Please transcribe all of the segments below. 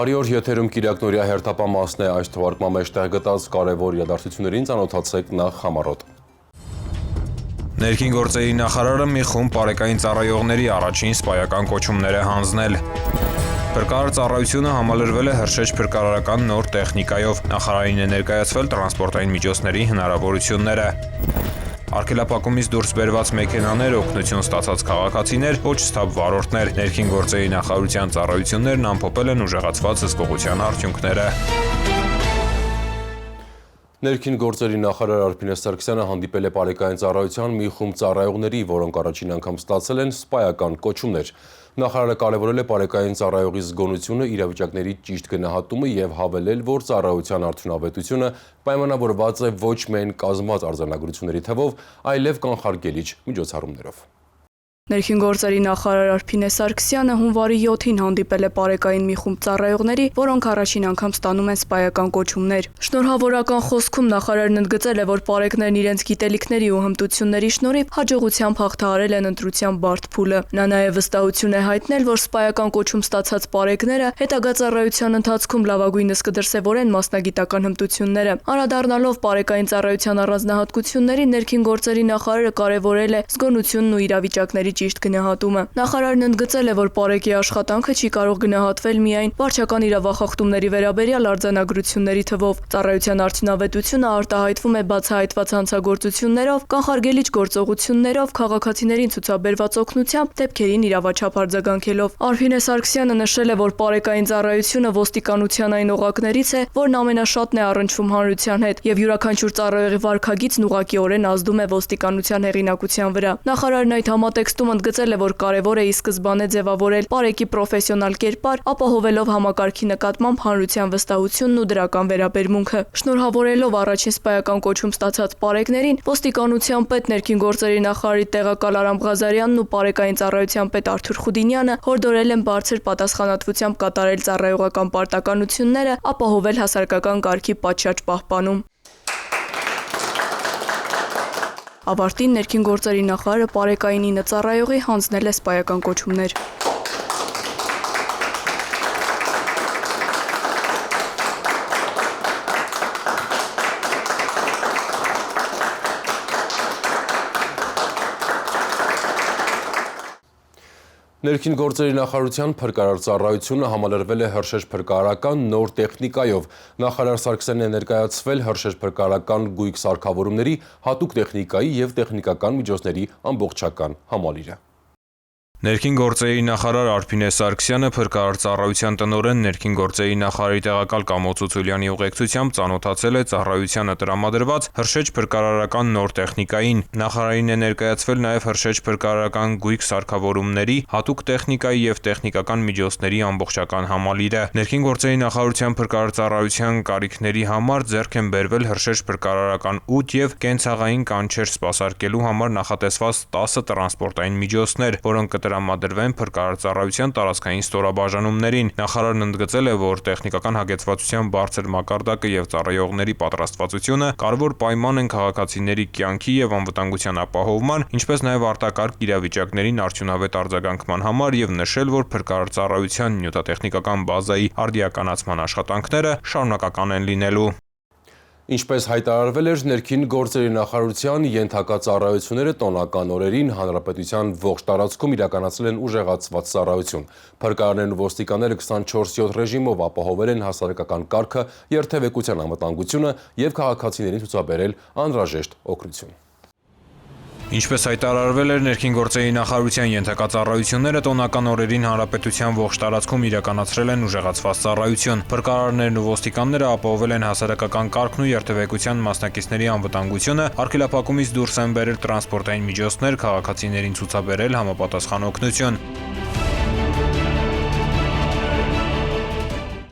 Բարի օր, եթերում Կիրակ Նորյա հերթապամասն է, այս թվարկման մեջ տեղ գտած կարևոր իրադարձություններին ծանոթացեք նախ համառոտ։ Ներքին գործերի նախարարը մի խումբ պարեկային ծառայողների առաջին սպայական կոչումներ է հանձնել։ Փրկարար ծառայությունը համալրվել է հրշեջ փրկարարական նոր տեխնիկայով, նախարարին է ներկայացվել տրանսպորտային միջոցների հնարավորությունները։ Արգելափակումից դուրս բերված մեքենաներ, օգնություն ստացած քաղաքացիներ, ոչ սթափ վարորդներ, ներքին գործերի նախարարության ծառայություններն ամփոփել են ուժեղացված հսկողության արդյունքները։ Ներքին գործերի նախարար Արփին Սարգսյանը հանդիպել է պարեկային ծառայության մի խումբ ծառայողների, որոնք առաջին անգամ ստացել են սպայական կոչումներ։ Նախարարը կարևորել է պարեկային ծառայողի զգոնությունը, իրավիճակների ճիշտ գնահատումը եւ հավելել, որ ծառայության արդյունավետությունը պայմանավորված է ոչ միայն կազմած արձանագրությունների թվով, այլև կանխարգելիչ միջոցառումներով։ Ներքին գործերի նախարար Արփին Սարգսյանը հունվարի 7-ին հանդիպել է պարեկային մի խումբ ծառայողների, որոնք առաջին անգամ ստանում են սպայական կոչումներ։ Շնորհավորական խոսքում նախարարն ընդգծել է, որ պարեկներն իրենց գիտելիքների ու հմտությունների շնորհիվ հաջողությամբ հաղթահարել են ընտրության բարդ փուլը։ Նա նաև վստահություն է հայտնել, որ սպայական կոչում ստացած պարեկները հետագա ծառայության ընթացքում լավագույնս կդրսևորեն մասնագիտական հմտությունները։ Անդրադառնալով պարեկային ծառայության առանձնահատկություններին, ներքին գործերի նախարարը կարևորել է զգոնությունն ու իրավիճակների ճիշտ գնահատումը։ Նախարարն ընդգծել է, որ պարեկի աշխատանքը չի կարող գնահատվել միայն վարչական իրավախախտումների վերաբերյալ արձանագրությունների թվով։ Ծառայության արդյունավետությունը արտահայտվում է բացահայտված հանցագործություններով, կանխարգելիչ գործողություններով, քաղաքացիներին ցուցաբերված օգնությամբ, դեպքերին իրավաչափ արձագանքելով։ Արփին Սարգսյանը նշել է, որ պարեկային ծառայությունը ոստիկանության այն օղակներից է, որն ամենաշատն է առնչվում հանրության հետ, եւ յուրաքանչյուր ծառայողի վարքագիծն ուղղակիորեն ազդում է ոստիկանության հեղինակության վրա։ Նախարարն այդ համատեքստում ընդգծել է, որ կարևոր է ի սկզբանե ձևավորել պարեկի պրոֆեսիոնալ կերպար, ապահովելով համակարգի նկատմամբ հանրության վստահությունն ու դրական վերաբերմունքը։ Շնորհավորելով առաջին սպայական կոչում ստացած պարեկներին, ոստիկանության պետ, ներքին գործերի նախարարի տեղակալ Արամ Ղազարյանն ու պարեկային ծառայության պետ Արթուր Խուդինյանը հորդորել են բարձր պատասխանատվությամբ կատարել ծառայողական պարտականությունները, ապահովել հասարակական կարգի պատշաճ պահպանում։ Ավարտին ներքին գործերի նախարարը պարեկային 9 ծառայողի հանձնել է սպայական կոչումներ։ Ներքին գործերի նախարարության փրկարար ծառայությունը համալրվել է հրշեջ փրկարարական նոր տեխնիկայով։ Նախարար Սարգսյանն է ներկայացվել հրշեջ փրկարարական գույք սարքավորումների, հատուկ տեխնիկայի եւ տեխնիկական միջոցների ամբողջական համալիրը։ Ներքին գործերի նախարար Արփին Սարգսյանը փրկարար ծառայության տնօրեն ներքին գործերի նախարարի տեղակալ Կամո Ցուցուլյանի ուղեկցությամբ ծանոթացել է ծառայությանը տրամադրված հրշեջ փրկարարական նոր տեխնիկային։ Նախարարին է ներկայացվել նաև հրշեջ փրկարարական գույք սարքավորումների, հատուկ տեխնիկայի եւ տեխնիկական միջոցների ամբողջական համալիրը։ Ներքին գործերի նախարարության փրկարար ծառայության կարիքների համար ձեռք են բերվել հրշեջ փրկարարական 8 եւ կենցաղային կանչեր սպասարկելու համար նախատեսված 10 տրանսպորտային միջոցներ, որոնք տրամադրվեն փրկարար ծառայության տարածքային ստորաբաժանումներին։ Նախարարն ընդգծել է, որ տեխնիկական հագեցվածության բարձր մակարդակը եւ ծառայողների պատրաստվածությունը կարևոր պայման են քաղաքացիների կյանքի եւ անվտանգության ապահովման, ինչպես նաեւ արտակարգ իրավիճակներին արդյունավետ արձագանքման համար եւ նշել, որ փրկարար ծառայության նյութատեխնիկական բազայի արդիականացման աշխատանքները շարունակական են լինելու։ Ինչպես հայտարարվել էր, ներքին գործերի նախարարության ենթակա ծառայությունները տոնական օրերին հանրապետության ողջ տարածքում իրականացրել են ուժեղացված ծառայություն։ Փրկարարներն ու ոստիկանները 24/7 ռեժիմով ապահովել են հասարակական կարգը, երթևեկության անվտանգությունը եւ քաղաքացիներին ցուցաբերել անհրաժեշտ օգնություն։ Ինչպես հայտարարվել էր, ներքին գործերի նախարարության ենթակա ծառայությունները տոնական օրերին հանրապետության ողջ տարածքում իրականացրել են ուժեղացված ծառայություն։ Փրկարարներն ու ոստիկանները ապահովել են հասարակական կարգն ու երթևեկության մասնակիցների անվտանգությունը, արգելափակումից դուրս են բերել տրանսպորտային միջոցներ, քաղաքացիներին ցուցաբերել համապատասխան օգնություն։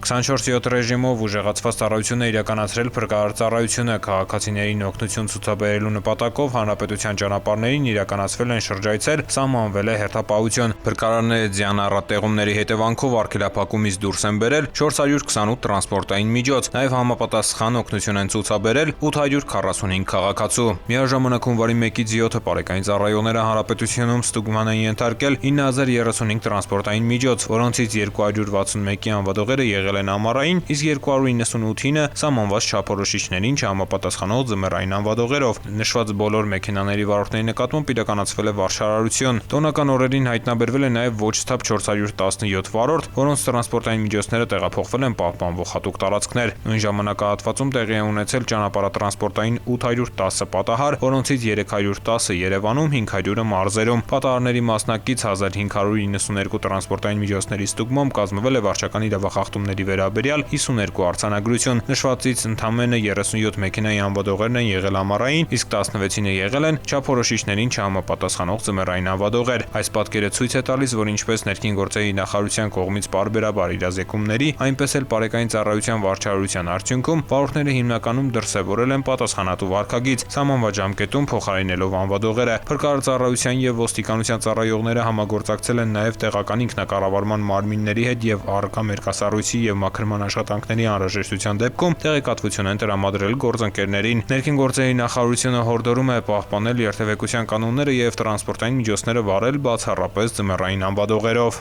24/7 ռեժիմով ուժեղացված ծառայություն է իրականացրել փրկարար ծառայությունը, քաղաքացիներին օգնություն ցուցաբերելու նպատակով հանրապետության ճանապարհներին իրականացվել են շրջայցեր, սահմանվել է հերթապահություն։ Փրկարարները ձյան առատեղումների հետևանքով արգելափակումից դուրս են բերել 428 տրանսպորտային միջոց, նաև համապատասխան օգնություն են ցուցաբերել 845 քաղաքացու։ Միաժամանակ հունվարի 1-ից 7-ը պարեկային ծառայողները հանրապետությունում ստուգման են ենթարկել 9035 տրանսպորտային միջոց, որոնցից 261-ի անվադողերը եղել եղել են ամառային, իսկ 298-ը սահմանված չափորոշիչներին չհամապատասխանող ձմեռային անվադողերով։ Նշված բոլոր մեքենաների վարորդների նկատմամբ իրականացվել է վարչարարություն։ Տոնական օրերին հայտնաբերվել է նաև ոչ սթափ 417 վարորդ, որոնց տրանսպորտային միջոցները տեղափոխվել են պահպանվող հատուկ տարածքներ։ Նույն ժամանակահատվածում տեղի է ունեցել ճանապարհատրանսպորտային 810 պատահար, որոնցից 310-ը Երևանում, 500-ը մարզերում։ Պատահարների մասնակից 1592 տրանսպորտային միջոցների ստուգմամբ կազմվել է վարչական իրավախախտումների վերաբերյալ 52 արձանագրություն։ Նշվածից ընդամենը 37 մեքենայի անվադողերն են եղել ամառային, իսկ 16-ը եղել են չափորոշիչներին չհամապատասխանող ձմեռային անվադողեր։ Այս պատկերը ցույց է տալիս, որ ինչպես ներքին գործերի նախարարության կողմից պարբերաբար իրազեկումների, այնպես էլ Պարեկային ծառայության վարչարարության արդյունքում վարորդները հիմնականում դրսևորել են պատասխանատու վարքագիծ, սահմանված ժամկետում փոխարինելով անվադողերը։ Փրկարարծառայության եւ ոստիկանության ծառայողները համագործակցել են նաեւ տեղական ինքնակառավարման մարմինների հետ եւ առկա մերկասառույցի եւ մաքրման աշխատանքների անհրաժեշտության դեպքում տեղեկատվություն են տրամադրել գործընկերներին։ Ներքին գործերի նախարարությունը հորդորում է պահպանել երթևեկության կանոնները եւ տրանսպորտային միջոցները վարել բացառապես ձմեռային անվադողերով։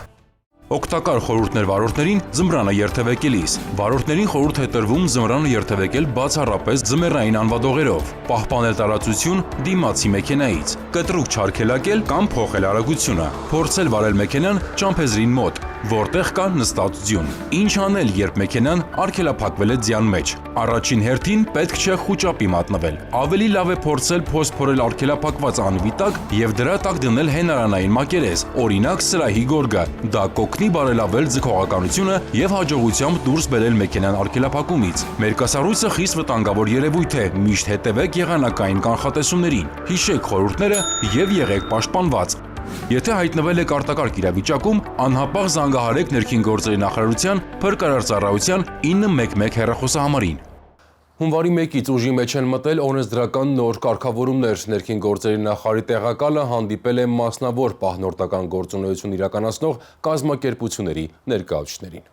Օգտակար խորհուրդներ վարորդներին ձմռանը երթևեկելիս։ Վարորդներին խորհուրդ է տրվում ձմռանը երթևեկել բացառապես ձմեռային անվադողերով, պահպանել տարածություն դիմացի մեքենայից, կտրուկ չարգելակել կամ փոխել արագությունը, փորձել վարել մեքենան ճամփեզրին մոտ, որտեղ կա նստածություն։ Ինչ անել, երբ մեքենան արգելափակվել է ձյան մեջ։ Առաջին հերթին պետք չէ խուճապի մատնվել։ Ավելի լավ է փորձել փոստփորել արգելափակված անվի տակ եւ դրա տակ դնել հենարանային մակերես, օրինակ սրահի գորգը։ Դա կօգնի բարելավել ձգողականությունը եւ հաջողությամբ դուրս բերել մեքենան արգելափակումից։ Մերկասառույցը խիստ վտանգավոր երևույթ է, միշտ հետևեք եղանակային կանխատեսումներին։ Հիշեք խորհուրդները եւ եղեք պաշտպանված։ Եթե հայտնվել եք արտակարգ իրավիճակում, անհապաղ զանգահարեք ներքին գործերի նախարարության Փրկարարծառայության 911 հեռախոսահամարին։ Հունվարի 1-ից ուժի մեջ են մտել օրենսդրական նոր կարգավորումներ։ Ներքին գործերի նախարարի տեղակալը հանդիպել է մասնավոր պահնորդական գործունեություն իրականացնող կազմակերպությունների ներկայացուցիչներին։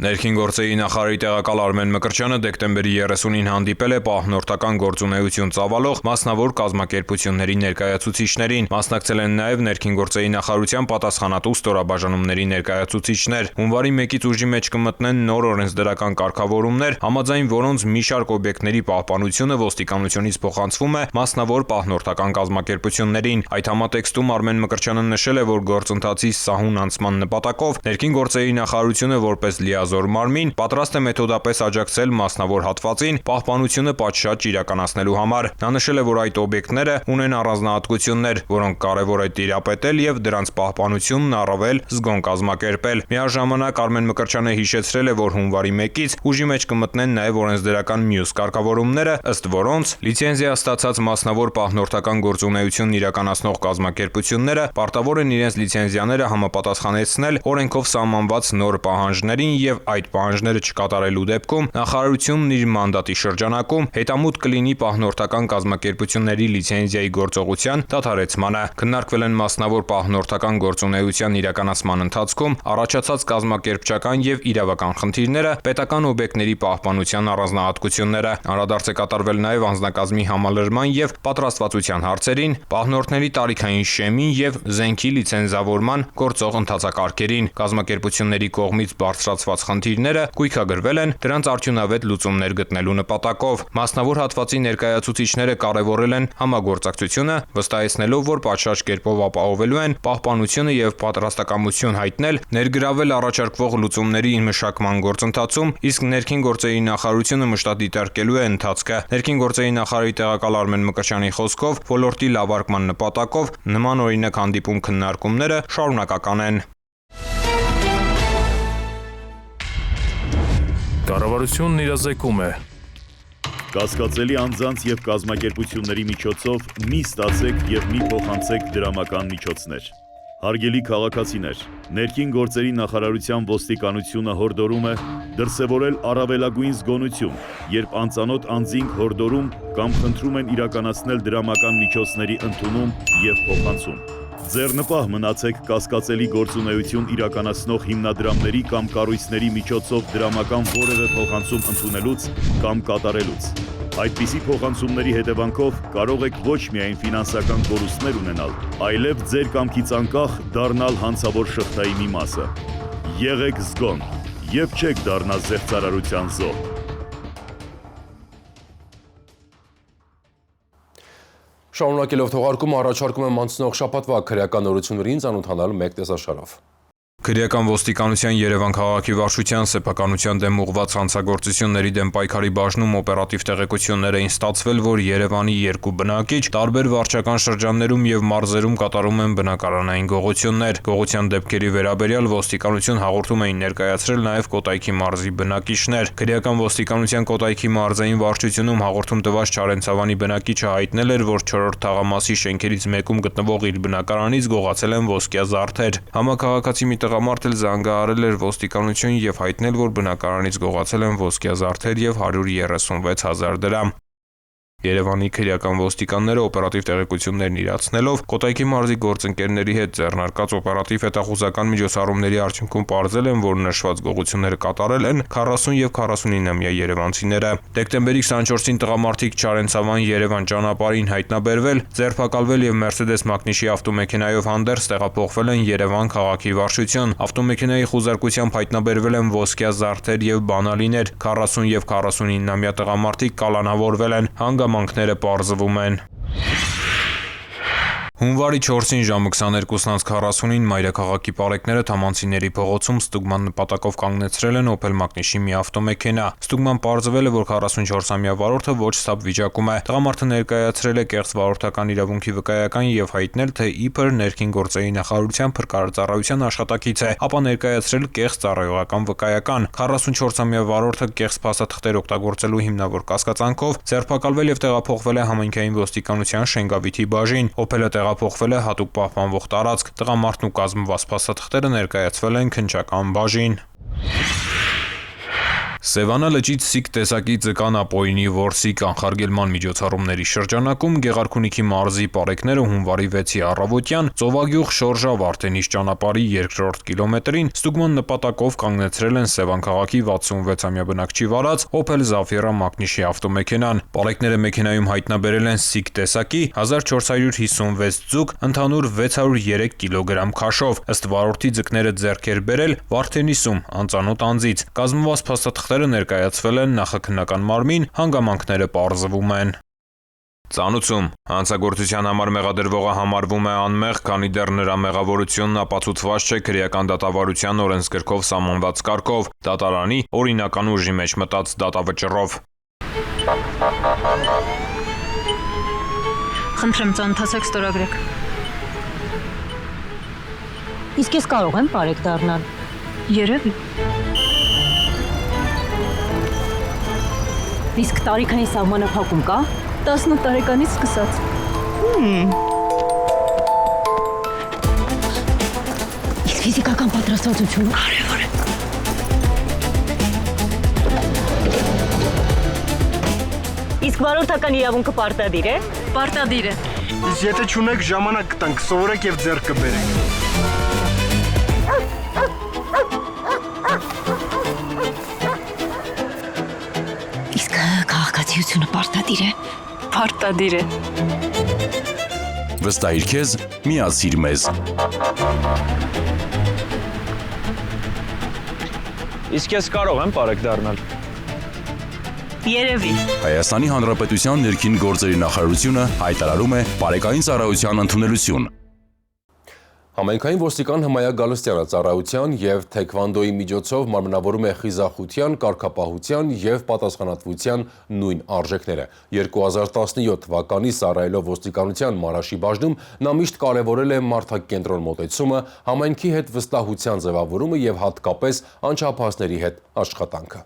Ներքին գործերի նախարարի տեղակալ Արմեն Մկրտչյանը դեկտեմբերի 30-ին հանդիպել է պահնորդական գործունեություն ծավալող մասնավոր կազմակերպությունների ներկայացուցիչներին։ Մասնակցել են նաև ներքին գործերի նախարարության պատասխանատու ստորաբաժանումների ներկայացուցիչներ։ Հունվարի 1-ից ուժի մեջ կմտնեն նոր օրենսդրական կարգավորումներ, համաձայն որոնց մի շարք օբյեկտների պահպանությունը ոստիկանությունից փոխանցվում է մասնավոր պահնորդական կազմակերպություններին։ Այդ համատեքստում Արմեն Մկրտչյանը նշել է, որ գործընթացի սահուն անցման նպատակով ներքին գործերի նախարարությունը որպես լիազոր մարմին պատրաստ է մեթոդապես աջակցել մասնավոր հատվածին պահպանությունը պատշաճ իրականացնելու համար։ Նա նշել է, որ այդ օբյեկտները ունեն առանձնահատկություններ, որոնք կարևոր է տիրապետել եւ դրանց պահպանությունն առավել զգոն կազմակերպել։ Միաժամանակ Արմեն Մկրտչյանը հիշեցրել է, որ հունվարի 1-ից ուժի մեջ կմտնեն նաեւ օրենսդրական մյուս կարգավորումները, ըստ որոնց լիցենզիա ստացած մասնավոր պահնորդական գործունեություն իրականացնող կազմակերպությունները պարտավոր են իրենց լիցենզիաները համապատասխանեցնել օրենքով սահմանված նոր պահանջներին եւ այդ պահանջները չկատարելու դեպքում նախարարությունն իր մանդատի շրջանակում հետամուտ կլինի պահնորդական կազմակերպությունների լիցենզիայի գործողության դադարեցմանը։ Քննարկվել են մասնավոր պահնորդական գործունեության իրականացման ընթացքում առաջացած կազմակերպչական եւ իրավական խնդիրները, պետական օբյեկտների պահպանության առանձնահատկությունները։ Անդրադարձ է կատարվել նաեւ անձնակազմի համալրման եւ պատրաստվածության հարցերին, պահնորդների տարիքային շեմին եւ զենքի լիցենզավորման գործող ընթացակարգերին։ Կազմակերպությունների կողմից բարձրացված խնդիրները գույքագրվել են դրանց արդյունավետ լուծումներ գտնելու նպատակով։ Մասնավոր հատվածի ներկայացուցիչները կարևորել են համագործակցությունը, վստահեցնելով, որ պատշաճ կերպով ապահովելու են պահպանությունը եւ պատրաստակամություն հայտնել ներգրավել առաջարկվող լուծումների մշակման գործընթացում, իսկ ներքին գործերի նախարարությունը մշտադիտարկելու է ընթացքը։ Ներքին գործերի նախարարի տեղակալ Արմեն Մկրտչյանի խոսքով ոլորտի լավարկման նպատակով նման օրինակ հանդիպում քննարկումները շարունակական են։ Կառավարությունն իրազեկում է։ Կասկածելի անձանց եւ կազմակերպությունների միջոցով մի ստացեք եւ մի փոխանցեք դրամական միջոցներ։ Հարգելի քաղաքացիներ, ներքին գործերի նախարարության ոստիկանությունը հորդորում է դրսևորել առավելագույն զգոնություն, երբ անծանոթ անձինք հորդորում կամ խնդրում են իրականացնել դրամական միջոցների ընդունում եւ փոխանցում։ Ձեռնպահ մնացեք կասկածելի գործունեություն իրականացնող հիմնադրամների կամ կառույցների միջոցով դրամական որևէ փոխանցում ընդունելուց կամ կատարելուց։ Այդպիսի փոխանցումների հետևանքով կարող եք ոչ միայն ֆինանսական կորուստներ ունենալ, այլև ձեր կամքից անկախ դառնալ հանցավոր շղթայի մի մասը։ Եղեք զգոն, եւ չեք դառնա զեղծարարության զոհ։ Շարունակելով թողարկումը առաջարկում եմ անցնող շաբաթվա քրեական նորություններին ծանոթանալ մեկ տեսաշարով։ Քրեական ոստիկանության Երևան քաղաքի վարչության սեփականության դեմ ուղղված հանցագործությունների դեմ պայքարի բաժնում օպերատիվ տեղեկություններ էին ստացվել, որ Երևանի երկու բնակիչ տարբեր վարչական շրջաններում եւ մարզերում կատարում են բնակարանային գողություններ։ Գողության դեպքերի վերաբերյալ ոստիկանություն հաղորդում էին ներկայացրել նաեւ Կոտայքի մարզի բնակիչներ։ Քրեական ոստիկանության Կոտայքի մարզային վարչությունում հաղորդում տված Չարենցավանի բնակիչը հայտնել էր, որ 4-րդ թաղամասի շենքերից մեկում գտնվող իր բնակարանից գողացել են ոսկյա զարդեր։ Համակարգացի մի տղամարդ էլ զանգահարել էր ոստիկանություն եւ հայտնել, որ բնակարանից գողացել են ոսկյա զարդեր եւ 136,000 դրամ։ Երևանի քրեական ոստիկանները օպերատիվ տեղեկություններն իրացնելով Կոտայքի մարզի գործընկերների հետ ձեռնարկած օպերատիվ հետախուզական միջոցառումների արդյունքում պարզել են, որ նշված գողությունները կատարել են 40 եւ 49-ամյա երևանցիները։ Դեկտեմբերի 24-ին տղամարդիկ Չարենցավան Երևան ճանապարհին հայտնաբերվել, ձերբակալվել եւ Mercedes Magnishi ավտոմեքենայով հանդերձ տեղափոխվել են Երևան քաղաքի վարչություն։ Ավտոմեքենայի խուզարկությամբ հայտնաբերվել են ոսկյա զարդեր եւ բանալիներ։ 40 եւ 49-ամյա տղամարդիկ կալանավորվել են։ Հանգամանքները պարզվում են։ Հունվարի 4-ին ժամը 22:40-ին մայրաքաղաքի պարեկները Թամանցիների փողոցում ստուգման նպատակով կանգնեցրել են Opel Magnishi մի ավտոմեքենա։ Ստուգման պարզվել է, որ 44-ամյա վարորդը ոչ սթափ վիճակում է։ Տղամարդը ներկայացրել է կեղծ վարորդական իրավունքի վկայական եւ հայտնել, թե իբր ներքին գործերի նախարարության փրկարարծառայության աշխատակից է, ապա ներկայացրել կեղծ ծառայողական վկայական։ 44-ամյա վարորդը կեղծ փաստաթղթեր օգտագործելու հիմնավոր կասկածանքով ձերբակալվել եւ տեղափոխվել է համայնքային ոստիկանության Շենգավիթի բաժին։ Opel-ը տեղափոխվել է հատուկ պահպանվող տարածք։ Տղամարդն ու կազմված փաստաթղթերը ներկայացվել են քննչական բաժին։ Սևանա լճից սիկ տեսակի ձկան ապօրինի որսի կանխարգելման միջոցառումների շրջանակում Գեղարքունիքի մարզի պարեկները հունվարի 6-ի առավոտյան Ծովագյուղ Շորժա Վարդենիս ճանապարհի 2-րդ կիլոմետրին ստուգման նպատակով կանգնեցրել են Սևան քաղաքի 66-ամյա բնակչի վարած Opel Zafira Magnishi ավտոմեքենան։ Պարեկները մեքենայում հայտնաբերել են սիկ տեսակի 1456 ձուկ ընդհանուր 603 կիլոգրամ քաշով։ Ըստ վարորդի ձկները ձեռք էր բերել Վարդենիսում անծանոթ անձից։ Կազմված փաստաթղթերը ներկայացվել են նախաքննական մարմին, հանգամանքները պարզվում են։ Ծանուցում հանցագործության համար մեղադրվողը համարվում է անմեղ, քանի դեռ նրա մեղավորությունն ապացուցված չէ քրեական դատավարության օրենսգրքով սահմանված կարգով, դատարանի օրինական ուժի մեջ մտած դատավճռով։ Խնդրեմ, ծանոթացեք, ստորագրեք։ Իսկ ես կարող եմ բարեկ դառնալ։ Երևի։ Իսկ տարիքային սահմանափակում կա։ 18 տարեկանից սկսած։ Իսկ ֆիզիկական պատրաստվածությունը կարևոր է։ Իսկ վարորդական իրավունքը պարտադիր է։ Պարտադիր է։ Իսկ եթե չունեք ժամանակ կտանք, սովորեք եւ ձեռք կբերեք։ Իսկ քաղաքացիությունը պարտադիր է։ Պարտադիր է։ Վստահիր քեզ, միացիր մեզ։ Իսկ ես կարող եմ բարեկ դառնալ։ Երևի։ Հայաստանի Հանրապետության ներքին գործերի նախարարությունը հայտարարում է բարեկային ծառայության ընդունելություն։ Համայնքային ոստիկան Հմայա Գալստյանը ծառայության եւ թեքվանդոյի միջոցով մարմնավորում է խիզախության, կարգապահության եւ պատասխանատվության նույն արժեքները։ 2017 թվականից ծառայելով ոստիկանության Մարաշի բաժնում նա միշտ կարևորել է մարդակենտրոն մոտեցումը, համայնքի հետ վստահության ձևավորումը եւ հատկապես անչափահասների հետ աշխատանքը։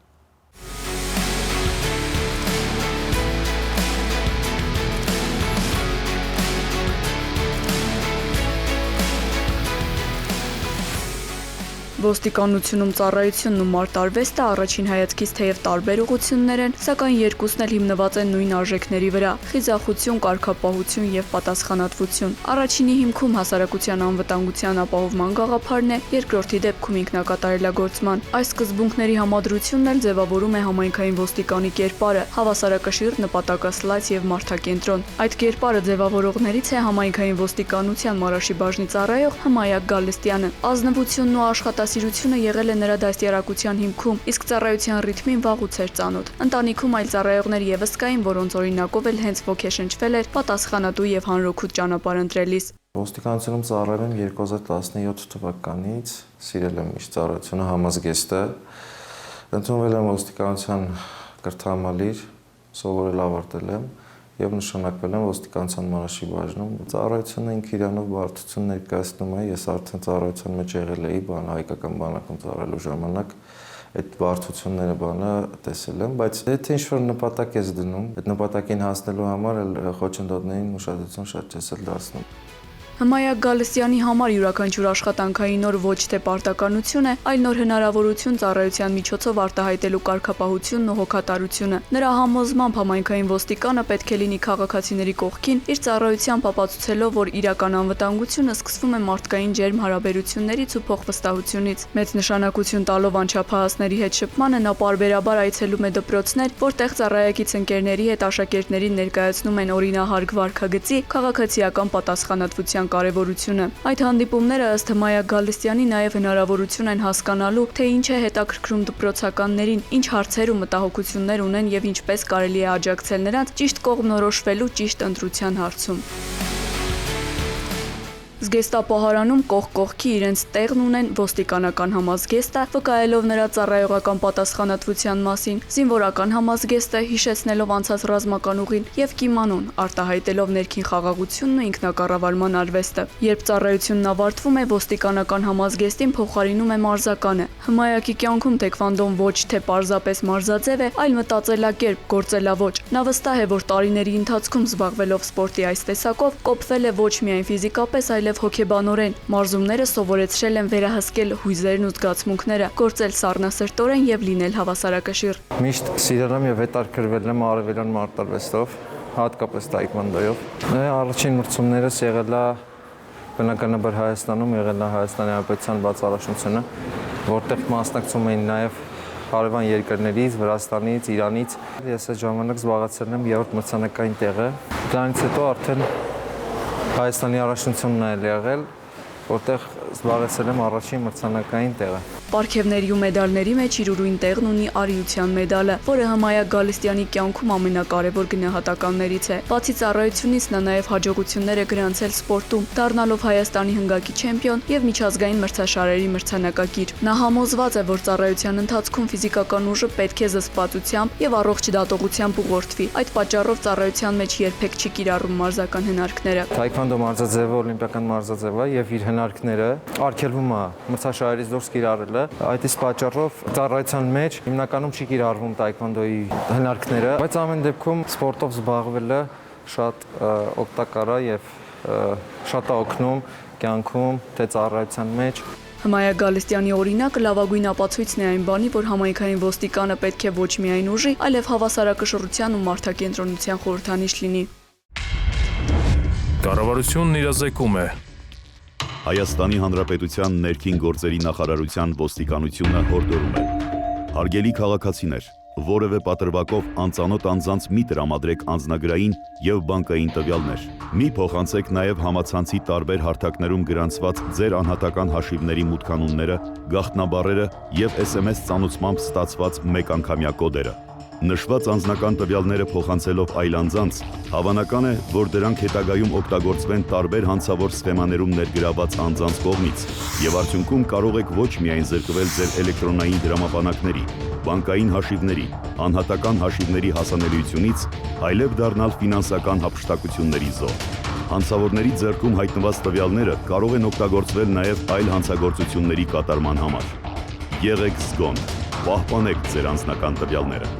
Ոստիկանությունում ծառայությունն ու մարտարվեստը առաջին հայացքից թեև տարբեր ուղղություններ են, սակայն երկուսն էլ հիմնված են նույն արժեքների վրա՝ խիզախություն, կարգապահություն եւ պատասխանատվություն։ Առաջինի հիմքում հասարակության անվտանգության ապահովման գաղափարն է, երկրորդի դեպքում ինքնակատարելագործման։ Այս սկզբունքների համադրությունն էլ ձևավորում է համայնքային ոստիկանի կերպարը՝ հավասարակշիռ, նպատակասլաց եւ մարդակենտրոն։ Այդ կերպարը ձևավորողներից է համայնքային ոստիկանության Մարաշի բաժնի ծառայող Հմայա Գալստյանը։ Ազնվությունն ու աշխատասիրությունը ուսումնասիրությունը եղել է նրա դաստիարակության հիմքում, իսկ ծառայության ռիթմին վաղուց էր ծանոթ։ Ընտանիքում այլ ծառայողներ եւս կային, որոնց օրինակով էլ հենց ոգեշնչվել էր պատասխանատու եւ հանրօգուտ ճանապարհ ընտրելիս։ Ոստիկանությունում ծառայել եմ 2017 թվականից, սիրել եմ միշտ ծառայությունը, համազգեստ է։ Ընդունվել եմ ոստիկանության կրթահամալիր, սովորել ավարտել եմ եւ նշանակվել եմ ոստիկանության Մանաշի բաժնում։ Ծառայությունը ինքը իրանով բարդություն ներկայացնում է, ես արդեն ծառայության մեջ եղել էի, հայկական բանակում ծառայելու ժամանակ այդ բարդությունները տեսել եմ, բայց եթե ինչ-որ նպատակ ես դնում, այդ նպատակին հասնելու համար խոչընդոտներին ուշադրություն շատ չես դարձնում։ Հմայակ Գալստյանի համար յուրաքանչյուր աշխատանքային օր ոչ թե պարտականություն է, այլ նոր հնարավորություն ծառայության միջոցով արտահայտելու կարգապահությունն ու հոգատարությունը։ Նրա համոզմամբ համայնքային ոստիկանը պետք է լինի քաղաքացիների կողքին, իր ծառայությամբ ապացուցելով, որ իրական անվտանգությունը սկսվում է մարդկային ջերմ հարաբերություններից ու փոխվստահությունից։ Մեծ նշանակություն տալով անչափահասների հետ շփմանը նա պարբերաբար այցելում է դպրոցներ, որտեղ ծառայակից ընկերների հետ աշակերտներին ներկայացնում են օրինահարկ վարքագծի քաղաքացիական պատասխանատվության կարևորությունը։ Այդ հանդիպումները ըստ Հմայակ Գալստյանի նաև հնարավորություն են հասկանալու, թե ինչ է հետաքրքրում դպրոցականներին, ինչ հարցեր ու մտահոգություններ ունեն եւ ինչպես կարելի է աջակցել նրանց ճիշտ կողմնորոշվելու ճիշտ ընտրության հարցում։ Զգեստապահարանում կողք կողքի իրենց տեղն ունեն ոստիկանական համազգեստը, վկայելով նրա ծառայողական պատասխանատվության մասին, զինվորական համազգեստը, հիշեցնելով անցած ռազմական ուղին եւ կիմանուն, արտահայտելով ներքին խաղաղությունն ու ինքնակառավարման արվեստը։ Երբ ծառայությունն ավարտվում է, ոստիկանական համազգեստին փոխարինում է մարզականը։ Հմայակի կյանքում թեքվանդոն ոչ թե պարզապես մարզաձև է, այլ մտածելակերպ, գործելաոճ։ Նա վստահ է, որ տարիների ընթացքում զբաղվելով սպորտի այս տեսակով, կոփվել է ոչ միայն ֆիզիկապես, այլև հոգեբանորեն։ Մարզումները սովորեցրել են վերահսկել հույզերն ու զգացմունքները, գործել սառնասրտորեն եւ լինել հավասարակշիռ։ Միշտ սիրել եմ եւ հետաքրքրվել եմ արևելյան մարտարվեստով, հատկապես տայկվանդոյով։ Առաջին մրցումներս եղել է բնականաբար Հայաստանում, եղել է Հայաստանի Հանրապետության բացառաշնությունը, որտեղ մասնակցում էին նաեւ հարևան երկրներից, Վրաստանից, Իրանից։ Ես այդ ժամանակ զբաղեցրել եմ 3-րդ մրցանակային տեղը։ Դրանից հետո արդեն Հայաստանի առաջնությունն է եղել, որտեղ զբաղեցրել եմ առաջին մրցանակային տեղը։ Պարգևների ու մեդալների մեջ իր ուրույն տեղն ունի արիության մեդալը, որը Հմայակ Գալստյանի կյանքում ամենակարևոր գնահատականներից է։ Բացի ծառայությունից նա նաև հաջողություններ է գրանցել սպորտում, դառնալով Հայաստանի հնգակի չեմպիոն եւ միջազգային մրցաշարերի մրցանակակիր։ Նա համոզված է, որ ծառայության ընթացքում ֆիզիկական ուժը պետք է զսպվածությամբ եւ առողջ դատողությամբ ուղղորդվի։ Այդ պատճառով ծառայության մեջ երբեք չի կիրառում մարզական հնարքները։ Թայքվանդո մարզաձևը օլիմպիական մարզաձև է եւ իր հնարքները արգելվում է մրցաշարերից դուրս կիրառել։ Այդ իսկ պատճառով ծառայության մեջ հիմնականում չի կիրառվում տայկվանդոյի հնարքները, բայց ամեն դեպքում սպորտով զբաղվելը շատ օգտակար է եւ շատ է օգնում կյանքում, թե ծառայության մեջ։ Հմայակ Գալստյանի օրինակը լավագույն ապացույցն է այն բանի, որ համայնքային ոստիկանը պետք է ոչ միայն ուժի, այլև հավասարակշռության ու մարդակենտրոնության խորհրդանիշ լինի։ Կառավարությունն իրազեկում է։ Հայաստանի Հանրապետության ներքին գործերի նախարարության ոստիկանությունը հորդորում է. Հարգելի քաղաքացիներ, որևէ պատրվակով անծանոթ անձանց մի տրամադրեք անձնագրային եւ բանկային տվյալներ։ Մի փոխանցեք նաեւ համացանցի տարբեր հարթակներում գրանցված ձեր անհատական հաշիվների մուտքանունները, գաղտնաբառերը եւ SMS ծանուցմամբ ստացված մեկանգամյա կոդերը։ Նշված անձնական տվյալները փոխանցելով այլ անձանց, հավանական է, որ դրանք հետագայում օգտագործվեն տարբեր հանցավոր սխեմաներում ներգրաված անձանց կողմից, եւ արդյունքում կարող եք ոչ միայն զրկվել ձեր էլեկտրոնային դրամապանակների, բանկային հաշիվների, անհատական հաշիվների հասանելիությունից, այլև դառնալ ֆինանսական հափշտակությունների զոհ։ Հանցավորների ձեռքում հայտնված տվյալները կարող են օգտագործվել նաեւ այլ հանցագործությունների կատարման համար։ Եղեք զգոն, պահպանեք ձեր անձնական տվյալները։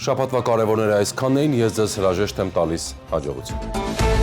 Շաբաթվա կարևորները այսքանն էին, ես ձեզ հրաժեշտ եմ տալիս, հաջողություն։